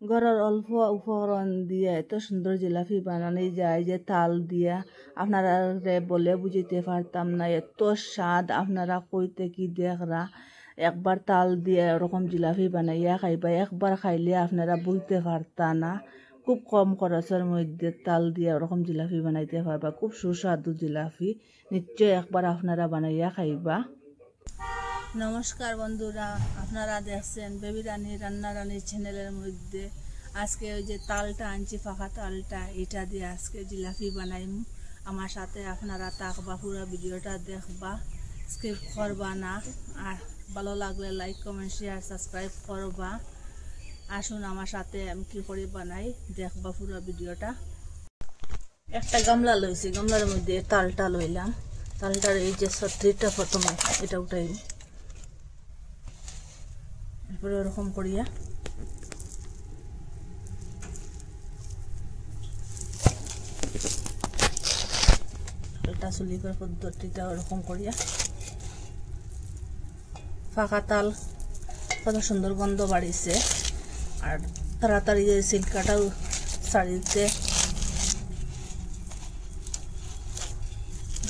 ঘরের অল্প উপকরণ দিয়ে এত সুন্দর জিলাপি বানানো যায় যে তাল দিয়া আপনারা বলে বুঝিতে পারতাম না। এত স্বাদ, আপনারা কইতে কি দেখরা। একবার তাল দিয়ে এরকম জিলাপি বানাইয়া খাইবা, একবার খাইলে আপনারা বলতে পারতা না। খুব কম খরচের মধ্যে তাল দিয়ে ওরকম জিলাপি বানাইতে পারবা। খুব সুস্বাদু জিলাপি, নিশ্চয় একবার আপনারা বানাইয়া খাইবা। নমস্কার বন্ধুরা, আপনারা দেখছেন বেবি রানী রান্না রানীর চ্যানেলের মধ্যে। আজকে ওই যে তালটা আনছি, ফাঁকা তালটা, এটা দিয়ে আজকে জিলাপি বানাইম। আমার সাথে আপনারা থাকবা, পুরো ভিডিওটা দেখবা, স্কিপ করবা না। আর ভালো লাগলে লাইক কমেন্ট শেয়ার সাবস্ক্রাইব করবা। আসুন আমার সাথে আমি কী করে বানাই দেখবা পুরো ভিডিওটা। একটা গামলা লইছি, গামলার মধ্যে তালটা লইলাম। তালটার এই যে সত্রিটা প্রথমে এটা উঠাই, এরপরে ওরকম করিয়া তালটা চুলিবার পদ্ধতিটা ওরকম করিয়া। ফাঁকা তাল কত সুন্দর গন্ধ বাড়িছে, আর তাড়াতাড়ি সিল্কাটাও শাড়িতে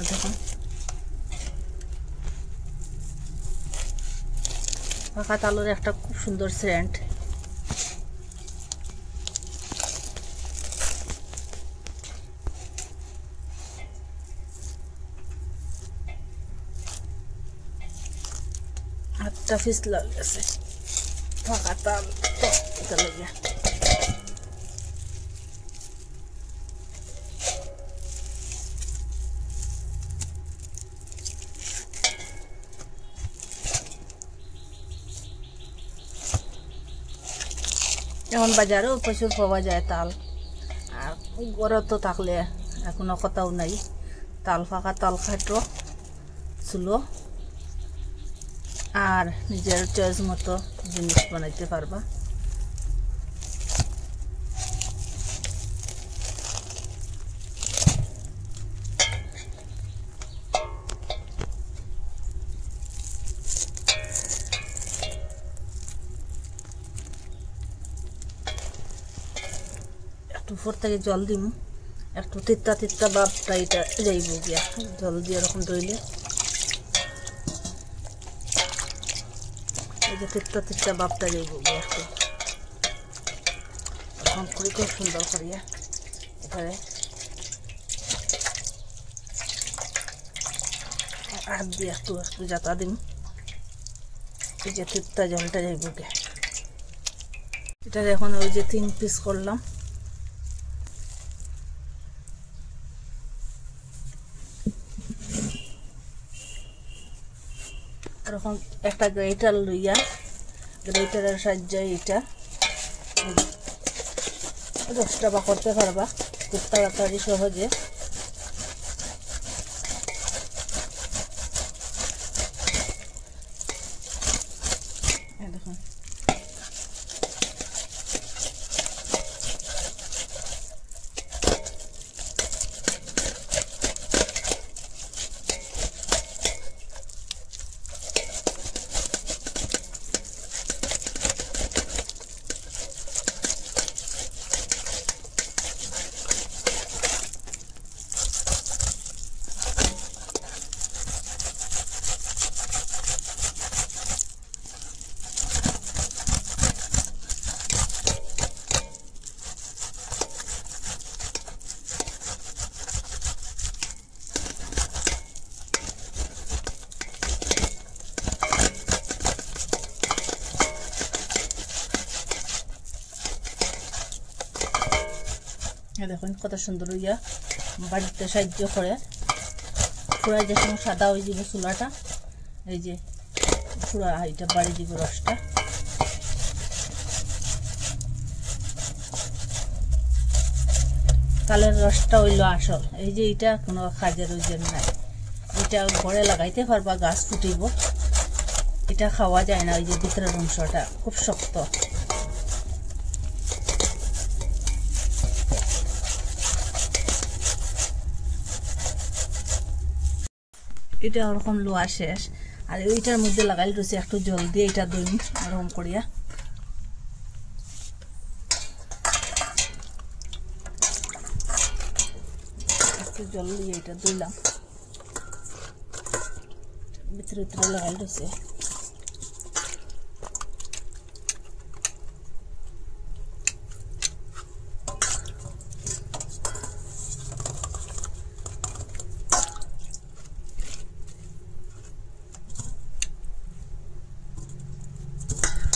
দেখুন। ফাঁকা তালের একটা খুব সুন্দর সেন্ট। হাতটা ফিসলা গেছে ফাঁকা তাল এটা লাগিয়া। এখন বাজারেও প্রচুর পাওয়া যায় তাল, আর ঘরে তো থাকলে এখনো কথাও নাই। তাল ফাঁকা তাল খাটো চুলো, আর নিজের চয়েস মতো জিনিস বানাইতে পারবা। একটু উপর থেকে জল দিম, একটু তিত্তা তিত্তা ভাবটা এটা যাইব গিয়া জল দিয়ে এরকম ধরলে। এই যে তিত্তা তিত্তা ভাবটা যাইব গিয়া একটু এরকম করে খুব সুন্দর করিয়া এবারে হাত দিয়ে একটু একটু যাতা দিম। এই যে তিত্তা জলটা যাইব গিয়া। এটা এখন ওই যে 3 পিস করলাম। এরকম একটা গ্রেটার লইয়া, গ্রেটারের সাহায্যে এটা রসটা বা করতে পারবা খুব তাড়াতাড়ি সহজে। দেখুন দেখুন কত সুন্দর হইয়া বাড়িতে সাহায্য করে। পুরা যে সময় সাদা হয়ে যাবে চুলাটা, এই যে পুরা এটা বাড়ি দিব রসটা। তালের রসটা হইল আসল। এই যে এটা কোনো কাজের ওজন নাই, এটা ঘরে লাগাইতে পারবা, গাছ ফুটিব। এটা খাওয়া যায় না, ওই যে ভিতরের অংশটা খুব শক্ত। এটা ওরকম লোয়া শেষ, আর ওইটার মধ্যে লাগাই রয়েছে একটু জল দিয়ে এটা দই ওরকম করিয়া। একটু জল দিয়ে এটা ধুইলাম, ভিতরে ভিতরে লাগাই রয়েছে।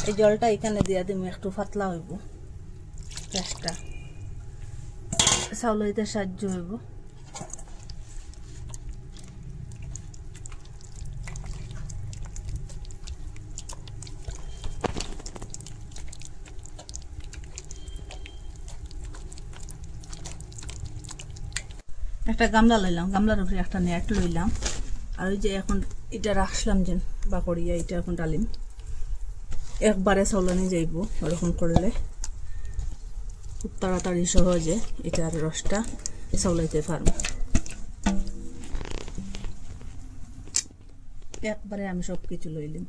এই জলটা এখানে দিয়া দিম, একটু পাতলা হইব, পেঁয়াজটা চাউল হইতে সাহায্য হইব। একটা গামলা লইলাম, গামলার উপরে একটা নেট লইলাম, আর ওই যে এখন এটা রাখলাম যে বাকড়িয়া, এটা এখন ডালিম একবারে চাউলানি যাইব। ওরকম করলে খুব তাড়াতাড়ি সহজে এটার রসটা চাউলাইতে পারব। একবারে আমি সব কিছু লইলাম।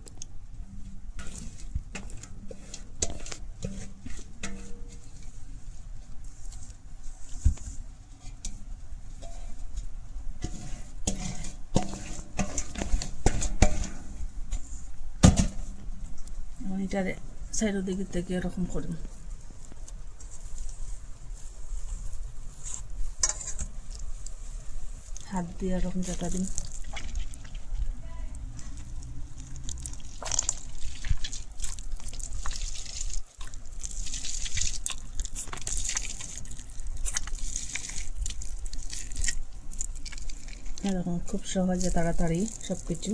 এটারে সাইড দিকে থেকে এরকম করুন, হাত দিয়ে এরকম চাটা দিন। এরকম খুব সহজে তাড়াতাড়ি সবকিছু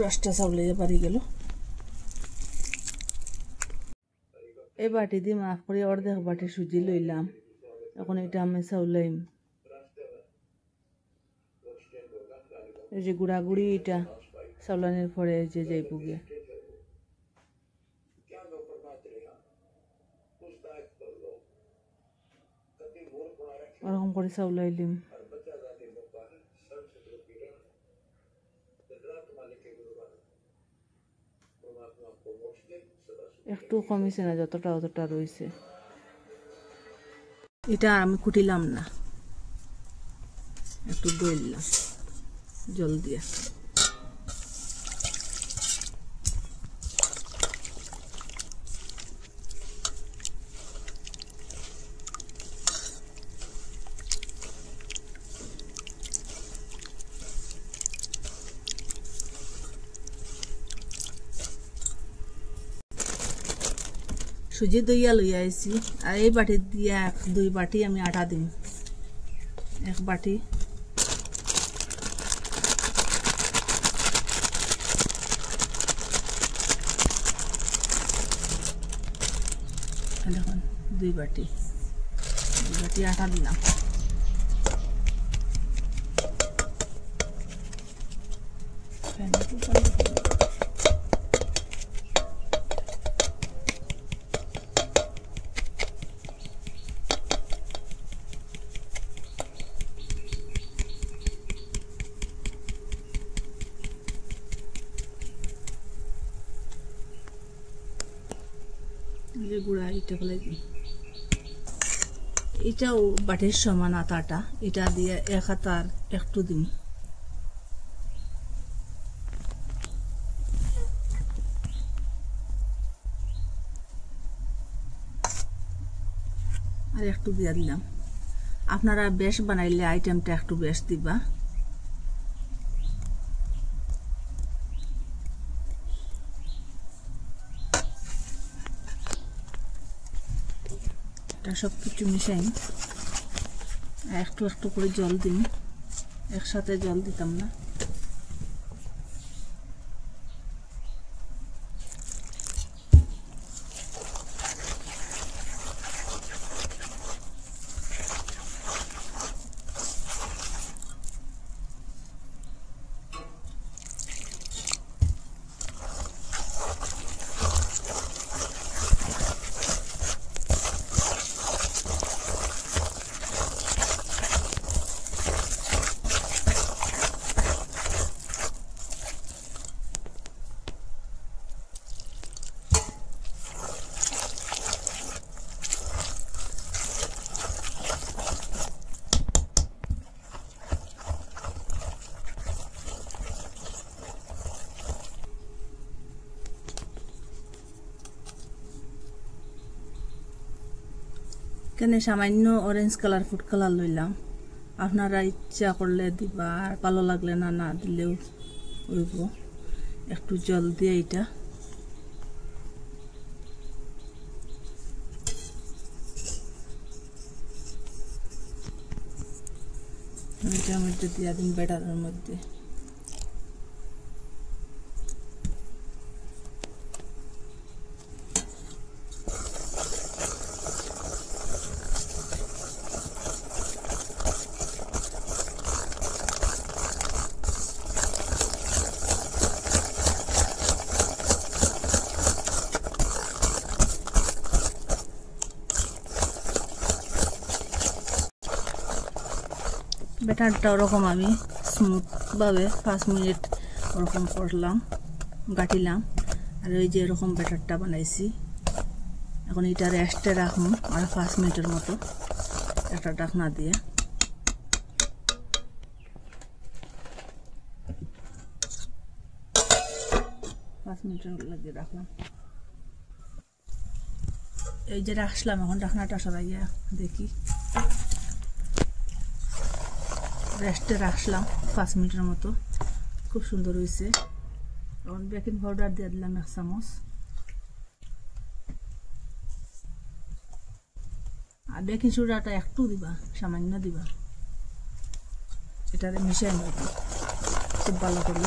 রসটা চাউলে পারি গেল। এই বাটি দিয়ে মাফ করে অর্ধেক বাটি সুজি লইলাম, এখন এটা আমি চাউলাইম। এই যে গুড়াগুড়ি এটা চাউলানির পরে যে যাইব গিয়া, ওরকম করে চাউলাইলিম। একটু কমিছে না, যতটা অতটা রয়েছে। এটা আমি কুটিলাম না, একটু দইলাম জল দিয়ে। সুজি দইয়া লইয়া আইছি, আর এই বাটি দিয়া 2 বাটি আমি আটা দিম। 1 বাটি দেখুন, 2 বাটি আটা দিলাম। গুঁড়া এটা ফেলে দিই, এটাও বাটির সমান আটাটা, এটা দিয়ে 1 হাতার একটু দিন। আর একটু দিয়ে দিলাম। আপনারা বেশ বানাইলে আইটেমটা একটু বেশ দিবা। সব কিছু মিশাই, একটু একটু করে জল দিন, একসাথে জল দিতাম না। কেনে সামান্য অরেঞ্জ কালার ফুড কালার লইলাম, আপনারা ইচ্ছা করলে দিবা, আর ভালো লাগলে না না দিলেও হইব। একটু জল দিয়ে এটা এটার মধ্যে দিয়ে দিন, ব্যাটারের মধ্যে। ব্যাটারটা ওরকম আমি স্মুথভাবে 5 মিনিট ওরকম করলাম, গাটিলাম। আর ওই যে এরকম ব্যাটারটা বানাইছি, এখন এটা রেস্টে রাখুন আর 5 মিনিটের মতো একটা ঢাকনা দিয়ে। পাঁচ মিনিটের লাগিয়ে রাখলাম। এই যে রাখলাম, এখন ঢাকনাটা সরাইয়া দেখি। রেস্টে রাখলাম 5 মিনিটের মতো, খুব সুন্দর হয়েছে। এখন বেকিং পাউডার দিয়ে দিলাম 1 চামচ, আর বেকিং সোডাটা একটু দিবা, সামান্য দিবা। এটারে মিশিয়ে নেব খুব ভালো করে।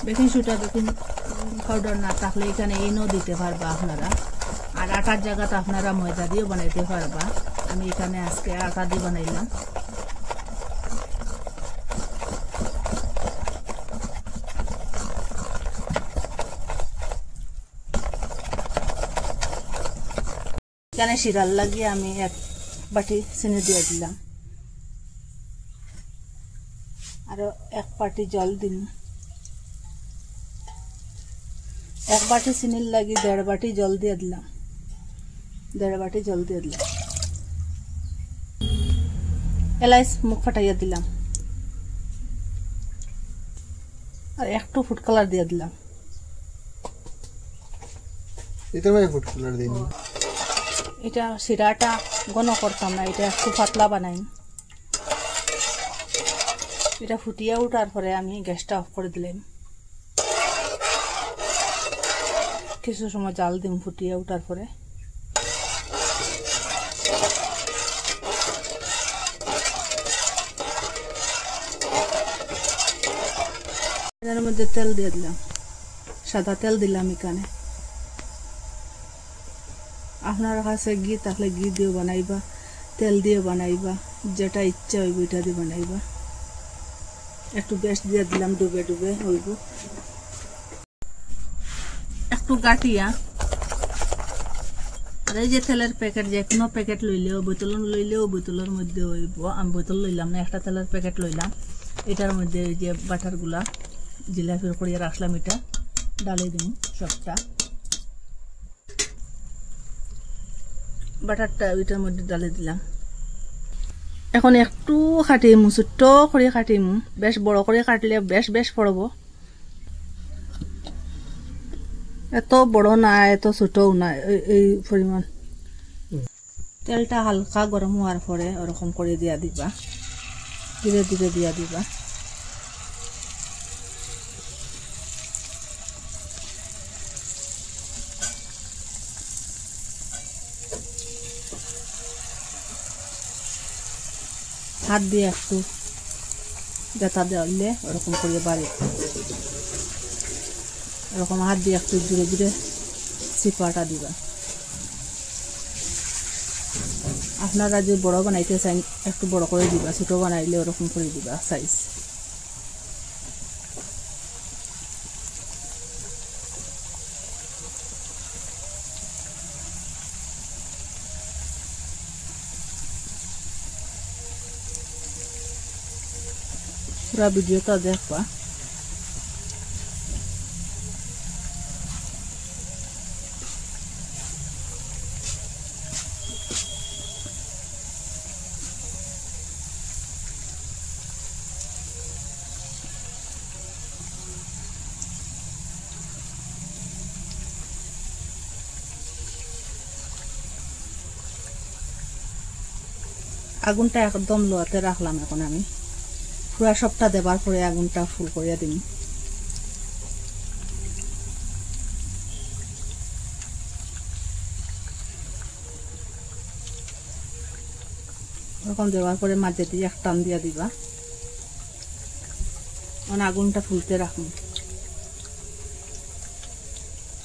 বেকিং সোডা বেকিং পাউডার না থাকলে এখানে ইনো দিতে পারবা আপনারা, আর আটার জায়গাতে আপনারা ময়দা দিয়েও বানাইতে পারবা। আমি এখানে আজকে আটা দিয়ে বানাইলাম। এখানে শিরাল লাগিয়ে আমি 1 বাটি চিনি দিয়ে দিলাম, আরো 1 বাটি জল দিন। 1 বাটি চিনির লাগি 1.5 বাটি জল দিয়ে দিলাম, 1.5 বাটি জল দিয়ে দিলাম। এলাইচ মুখ ফাটাইয়া দিলাম, আর একটু ফুড কালার দিয়ে দিলাম। এটা ভাই ফুড কালার দিন, এটা শিরাটা ঘন করতাম না, এটা একটু পাতলা বানাই। এটা ফুটিয়ে ওঠার পরে আমি গ্যাসটা অফ করে দিলাম। কিছু সময় জাল দিম ফুটিয়ে ওঠার পরে। এর মধ্যে তেল দিয়ে দিলাম, সাদা তেল দিলাম এখানে। আপনার কাছে ঘি থাকলে ঘি দিয়ে বানাইবা, তেল দিয়ে বানাইবা, যেটা ইচ্ছা হইব এটা দিয়ে বানাইবা। একটু গ্যাস দিয়ে দিলাম, ডুবে ডুবে হইব। একটু গাটিয়া, আর এই যে তেলের প্যাকেট, যে কোনো প্যাকেট লইলেও, বোতল লইলেও বোতলের মধ্যে হইব। আমি বোতল লইলাম না, একটা তেলের প্যাকেট লইলাম। এটার মধ্যে এই যে বাটারগুলা জিলাপির করিয়া রাখলাম, এটা ডালে দিন সবটা। বাটারটা ওইটার মধ্যে ডালে দিলাম। এখন একটু কাটিম, ছোট্ট করে কাটিম, বেশ বড় করে কাটলে বেশ বেশ পড়ব। এত বড় না এত ছোটও না, এই পরিমাণ। তেলটা হালকা গরম হওয়ার পরে ওরকম করে দিয়া দিবা, ধীরে ধীরে দিয়া দিবা। হাত দিয়ে একটু ব্যথা দিলে ওরকম করে বাড়ি, এরকম হাত দিয়ে একটু ধীরে ধীরে চিপাটা দিবা। আপনারা যে বড় বানাইতে চান একটু বড় করে দিবা, ছোট বানাইলে ওরকম করে দিবা সাইজ। পুরা ভিডিওটা দেখবা। আগুনটা একদম লোতে রাখলাম। এখন আমি পুরা সবটা দেবার পরে আগুনটা ফুল করিয়া দিম। এরকম দেওয়ার পরে মাঝে দিয়ে এক টান দিয়া দিবা। মানে আগুনটা ফুলতে রাখুন।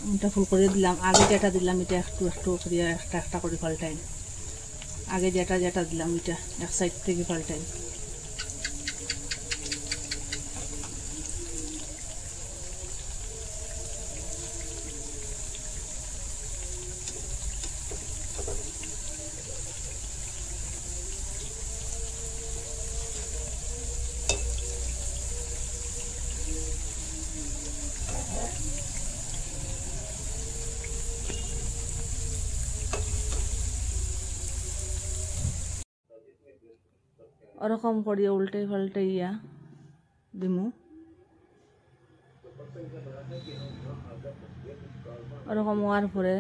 আগুনটা ফুল করে দিলাম। আগে যেটা দিলাম এটা একটু একটু করিয়া একটা একটা করে পাল্টাই। আগে যেটা যেটা দিলাম এটা এক সাইড থেকে পাল্টাই। ওরকম করিয়া উল্টে পাল্টাইয়া দিমু। ওরকম হওয়ার পরে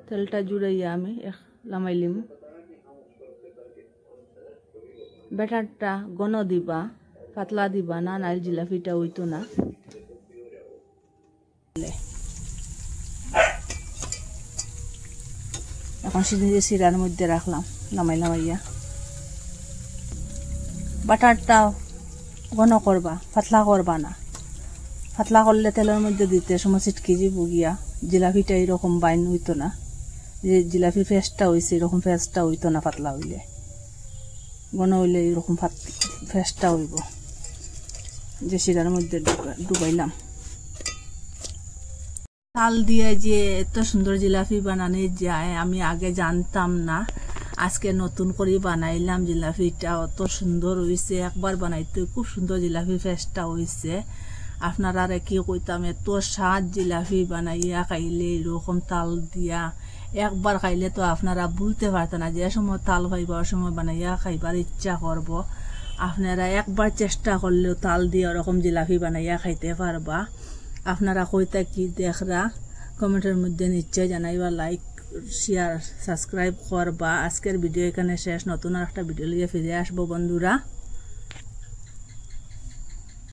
তেলটা জুড়াইয়া আমি লামাইলিম। ব্যাটারটা ঘন দিবা, পাতলা দিবা না, নাইল জিলাপিটা হইতো না। এখন শিরার মধ্যে রাখলাম লামাই লামাইয়া। বাটারটা ঘন করবা, পাতলা করবা না। পাতলা করলে তেলের মধ্যে দিতে সময় ছিটকে যাবো গিয়া। জিলাপিটা এরকম বাইন হইতো না। যে জিলাপি ফেসটা হয়েছে এরকম ফেসটা হইতো না পাতলা হইলে। ঘন হইলে এরকম ফেসটা হইব। যে শিরার মধ্যে ডুবাইলাম। তাল দিয়ে যে এত সুন্দর জিলাপি বানানো যায় আমি আগে জানতাম না। আজকে নতুন করে বানাইলাম। জিলাপিটা অত সুন্দর হয়েছে। একবার বানাইতে খুব সুন্দর জিলাপি ফেসটা হয়েছে। আপনারা কি কইতাম, এত স্বাদ জিলাপি বানাইয়া খাইলে এরকম তাল দিয়া একবার খাইলে তো আপনারা ভুলতে পারতেন না। যে সময় তাল খাইবার সময় বানাইয়া খাইবার ইচ্ছা করব। আপনারা একবার চেষ্টা করলেও তাল দিয়ে ওরকম জিলাপি বানাইয়া খাইতে পারবা। আপনারা কইতা কি দেখরা কমেন্টের মধ্যে নিশ্চয় জানাইবা। লাইক শেয়ার সাবস্ক্রাইব করবা। আজকের ভিডিও এখানে শেষ। নতুন আর একটা ভিডিও লিয়ে ফিরে আসবো বন্ধুরা।